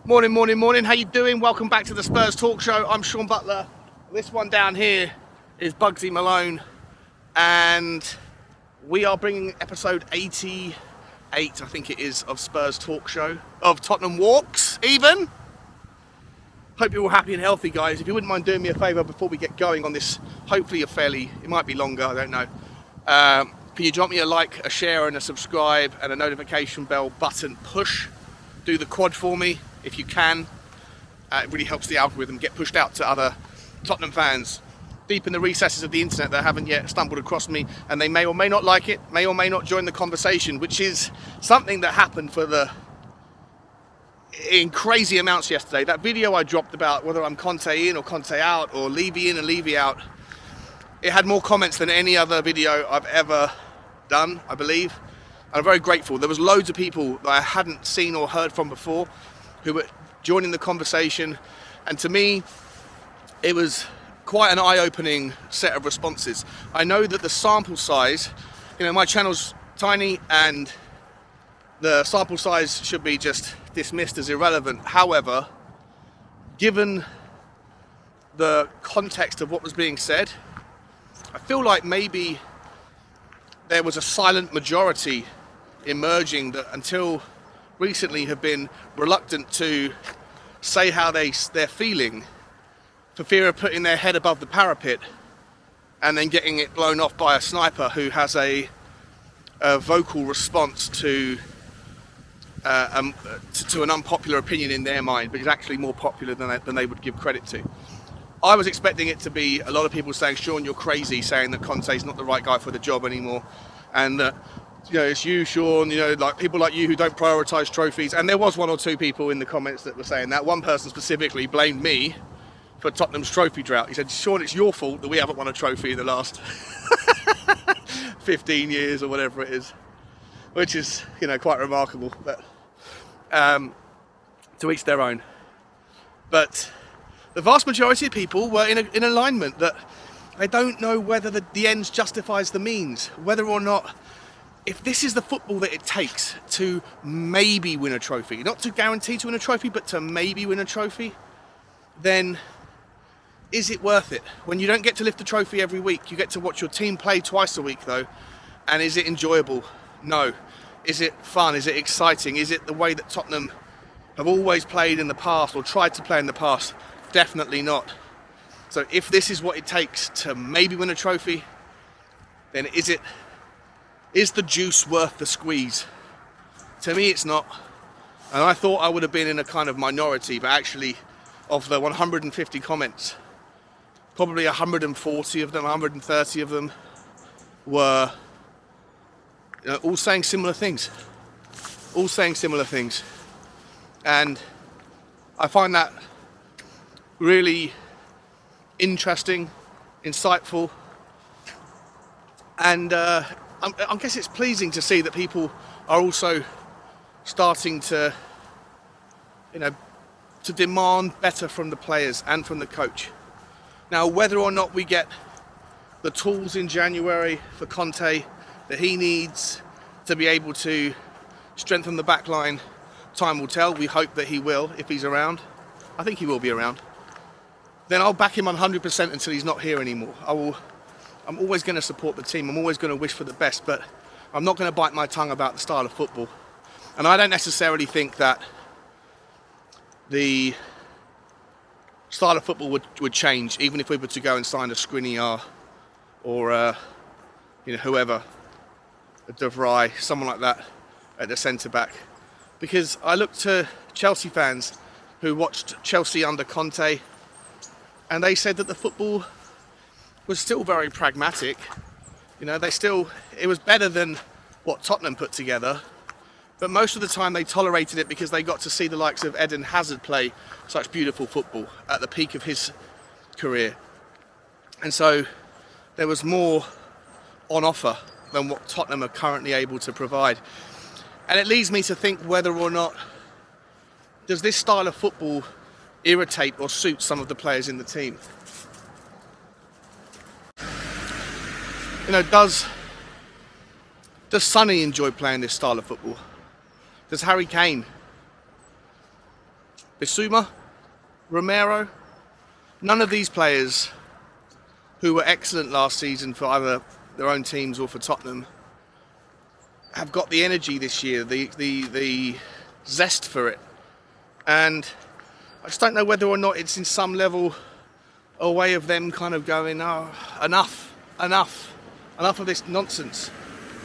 Morning, morning, morning. How you doing? Welcome back to the Spurs Talk Show. I'm Sean Butler. This one down here is Bugsy Malone, and we are bringing episode 88, I think it is, of Spurs Talk Show, of Tottenham Walks, even. Hope you're all happy and healthy, guys. If you wouldn't mind doing me a favour before we get going on this, hopefully it might be longer, I don't know. Can you drop me a like, a share, and a subscribe, and a notification bell button push? Do the quad for me if you can. It really helps the algorithm get pushed out to other Tottenham fans deep in the recesses of the internet that haven't yet stumbled across me, and they may or may not like it, may or may not join the conversation, which is something that happened in crazy amounts yesterday. That video I dropped about whether I'm Conte in or Conte out, or Levy in and Levy out, it had more comments than any other video I've ever done, I believe. And I'm very grateful. There was loads of people that I hadn't seen or heard from before who were joining the conversation, and to me it was quite an eye-opening set of responses. I know that the sample size, my channel's tiny and the sample size should be just dismissed as irrelevant. However, given the context of what was being said, I feel like maybe there was a silent majority emerging that until recently have been reluctant to say how they're feeling for fear of putting their head above the parapet and then getting it blown off by a sniper who has a vocal response to an unpopular opinion in their mind, but is actually more popular than they would give credit to. I was expecting it to be a lot of people saying, Sean, you're crazy, saying that Conte's not the right guy for the job anymore, and that it's you, Sean, like people like you who don't prioritise trophies. And there was one or two people in the comments that were saying that. One person specifically blamed me for Tottenham's trophy drought. He said, Sean, it's your fault that we haven't won a trophy in the last 15 years or whatever it is, which is, quite remarkable. But to each their own. But the vast majority of people were in alignment that they don't know whether the ends justifies the means, whether or not, if this is the football that it takes to maybe win a trophy, not to guarantee to win a trophy, but to maybe win a trophy, then is it worth it? When you don't get to lift a trophy every week, you get to watch your team play twice a week though, and is it enjoyable? No. Is it fun? Is it exciting? Is it the way that Tottenham have always played in the past or tried to play in the past? Definitely not. So if this is what it takes to maybe win a trophy, then is the juice worth the squeeze? To me, it's not. And I thought I would have been in a kind of minority, but actually, of the 150 comments, probably 140 of them, 130 of them were all saying similar things. All saying similar things. And I find that really interesting, insightful, and I guess it's pleasing to see that people are also starting to, to demand better from the players and from the coach. Now, whether or not we get the tools in January for Conte that he needs to be able to strengthen the back line, time will tell. We hope that he will, if he's around. I think he will be around. Then I'll back him 100% until he's not here anymore. I'm always going to support the team. I'm always going to wish for the best, but I'm not going to bite my tongue about the style of football. And I don't necessarily think that the style of football would change, even if we were to go and sign a Skriniar or whoever, a De Vrij, someone like that at the centre back. Because I look to Chelsea fans who watched Chelsea under Conte, and they said that the football was still very pragmatic. It was better than what Tottenham put together, but most of the time they tolerated it because they got to see the likes of Eden Hazard play such beautiful football at the peak of his career. And so there was more on offer than what Tottenham are currently able to provide. And it leads me to think whether or not does this style of football irritate or suit some of the players in the team. Does Sonny enjoy playing this style of football? Does Harry Kane? Bissouma, Romero, none of these players who were excellent last season for either their own teams or for Tottenham have got the energy this year, the zest for it. And I just don't know whether or not it's in some level a way of them kind of going, oh, enough of this nonsense.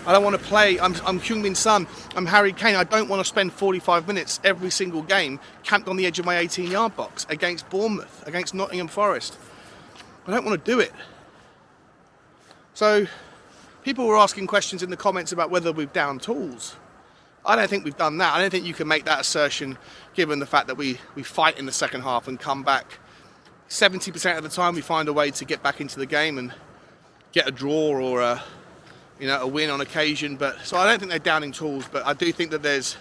I don't want to play. I'm Heung-min Son. I'm Harry Kane. I don't want to spend 45 minutes every single game camped on the edge of my 18-yard box against Bournemouth, against Nottingham Forest. I don't want to do it. So people were asking questions in the comments about whether we've downed tools. I don't think we've done that. I don't think you can make that assertion given the fact that we fight in the second half and come back. 70% of the time we find a way to get back into the game and get a draw or a win on occasion. But so I don't think they're downing tools, but I do think that there's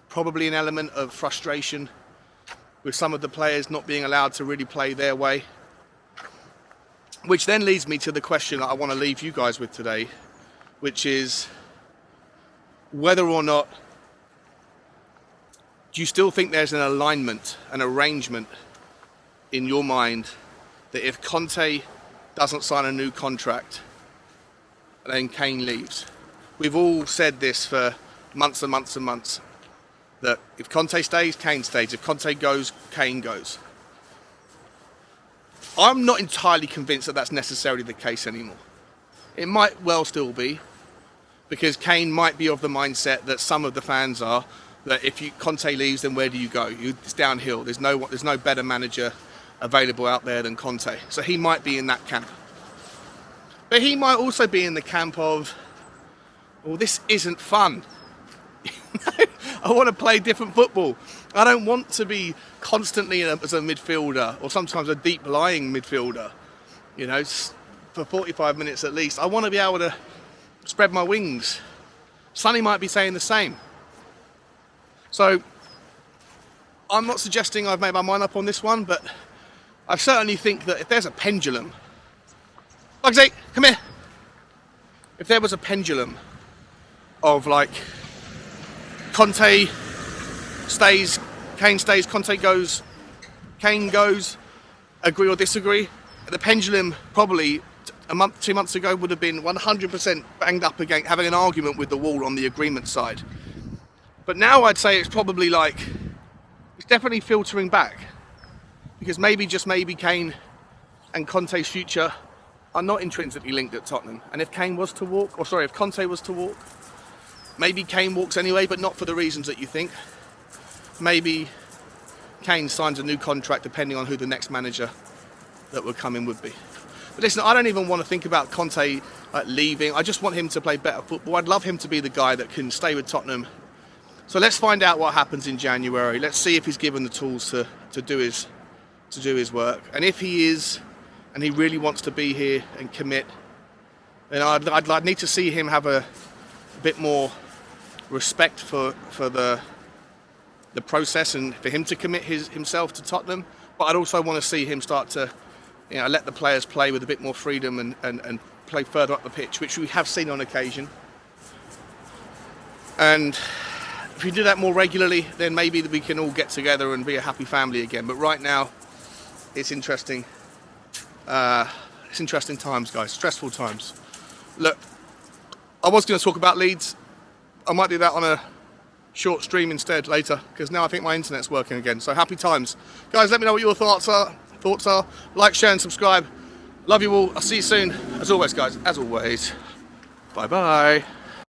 probably an element of frustration with some of the players not being allowed to really play their way. Which then leads me to the question that I want to leave you guys with today, which is whether or not do you still think there's an alignment, an arrangement in your mind that if Conte doesn't sign a new contract, then Kane leaves? We've all said this for months and months and months, that if Conte stays, Kane stays. If Conte goes, Kane goes. I'm not entirely convinced that that's necessarily the case anymore. It might well still be, because Kane might be of the mindset that some of the fans are, that if Conte leaves, then where do you go? It's downhill. There's no better manager available out there than Conte. So he might be in that camp. But he might also be in the camp of, well, this isn't fun. I want to play different football. I don't want to be constantly as a midfielder or sometimes a deep lying midfielder, for 45 minutes at least. I want to be able to spread my wings. Sonny might be saying the same. So I'm not suggesting I've made my mind up on this one, but I certainly think that if there's a pendulum, Bugsy, come here. If there was a pendulum of like Conte stays, Kane stays, Conte goes, Kane goes, agree or disagree, the pendulum probably a month, 2 months ago would have been 100% banged up against having an argument with the wall on the agreement side. But now I'd say it's probably it's definitely filtering back, because just maybe Kane and Conte's future are not intrinsically linked at Tottenham. And if Conte was to walk, maybe Kane walks anyway, but not for the reasons that you think. Maybe Kane signs a new contract depending on who the next manager that would come in would be. But listen, I don't even want to think about Conte leaving. I just want him to play better football. I'd love him to be the guy that can stay with Tottenham. So let's find out what happens in January. Let's see if he's given the tools to do his work. And if he is, and he really wants to be here and commit, then I'd need to see him have a bit more respect for the process and for him to commit himself to Tottenham. But I'd also want to see him start to let the players play with a bit more freedom and play further up the pitch, which we have seen on occasion. And if you do that more regularly, then maybe we can all get together and be a happy family again. But right now, it's interesting. It's interesting times, guys. Stressful times. Look, I was going to talk about Leeds. I might do that on a short stream instead later, because now I think my internet's working again. So happy times. Guys, let me know what your thoughts are. Like, share and subscribe. Love you all. I'll see you soon. As always, guys, bye-bye.